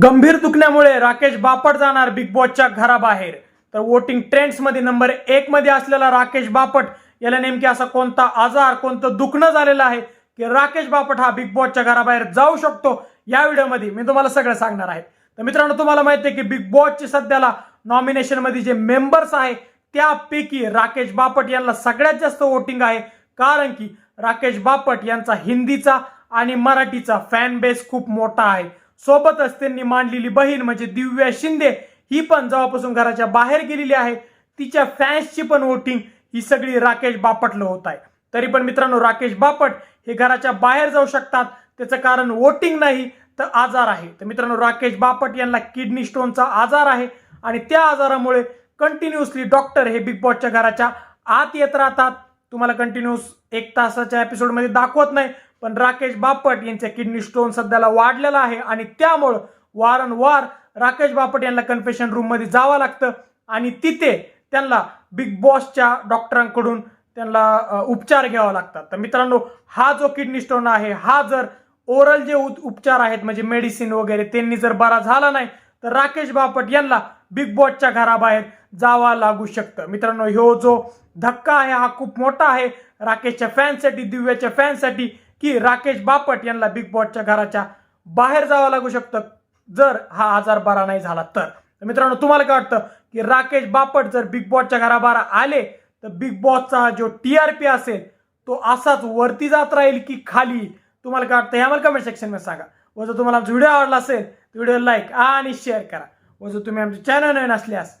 गंभीर दुखण्यामुळे राकेश बापट जाणार बिग बॉसच्या घराबाहेर। तर वोटिंग ट्रेंड्स मध्ये नंबर 1 मध्ये असलेला राकेश बापट याला नेमकी असा कोणता आजार कोणतं दुखणं झालेलं आहे की राकेश बापट हा बिग बॉसच्या घराबाहेर जाऊ शकतो। या व्हिडिओमध्ये मी तुम्हाला सगळं सांगणार आहे। तर मित्रांनो, तुम्हाला माहिती आहे की बिग बॉसचे सध्याला नॉमिनेशन मध्ये जे मेंबर्स आहे त्यापैकी राकेश बापट यांना सगळ्यात जास्त वोटिंग आहे, कारण की राकेश बापट यांचा हिंदीचा आणि मराठीचा फॅन बेस खूप मोठा आहे। सोबतच त्यांनी मांडलेली बहीण म्हणजे दिव्या शिंदे ही पण जेव्हापासून घराच्या बाहेर गेलेली आहे तिच्या फॅन्सची पण वोटिंग ही सगळी राकेश बापटला होत आहे। तरी पण मित्रांनो, राकेश बापट हे घराच्या बाहेर जाऊ शकतात, त्याचं कारण वोटिंग नाही तर आजार आहे। तर मित्रांनो, राकेश बापट यांना किडनी स्टोनचा आजार आहे आणि त्या आजारामुळे कंटिन्युअसली डॉक्टर हे बिग बॉसच्या घराच्या आत येत राहतात। तुम्हाला कंटिन्यूस 1 तासाच्या एपिसोड मध्ये दाखवत नाही, पण राकेश बापट यांचा किडनी स्टोन सध्याला वाढलेला आहे आणि त्यामुळे वारंवार राकेश बापट यांना कन्फेशन रूम मध्ये जावं लागतं आणि तिथे त्यांना बिग बॉसच्या डॉक्टरांकडून त्यांना उपचार घ्यावा लागतात। तर मित्रांनो, हा जो किडनी स्टोन आहे हा जर ओरल जे उपचार आहेत म्हणजे मेडिसिन वगैरे त्यांनी जर बरा झाला नाही तर राकेश बापट यांना बिग बॉसच्या घराबाहेर जावा लागू शकतं। मित्रांनो, ह्यो जो धक्का आहे हा खूप मोठा आहे राकेशच्या फॅन्ससाठी, दिव्याच्या फॅन्ससाठी, की राकेश बापट यांना बिग बॉसच्या घराच्या बाहेर जावं लागू शकतं जर हा आजार बरा नाही झाला तर। मित्रांनो, तुम्हाला काय वाटतं की राकेश बापट जर बिग बॉसच्या घराबाहेर आले तर बिग बॉसचा जो टीआरपी असेल तो असाच वरती जात राहील की खाली? तुम्हाला काय वाटतं हे आम्हाला कमेंट सेक्शन मध्ये सांगा। व जर तुम्हाला आमचा व्हिडिओ आवडला असेल तर व्हिडिओ लाईक आणि शेअर करा। व जर तुम्ही आमच्या चॅनल नवीन असल्यास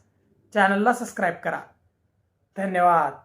चॅनलला सबस्क्राईब करा। धन्यवाद।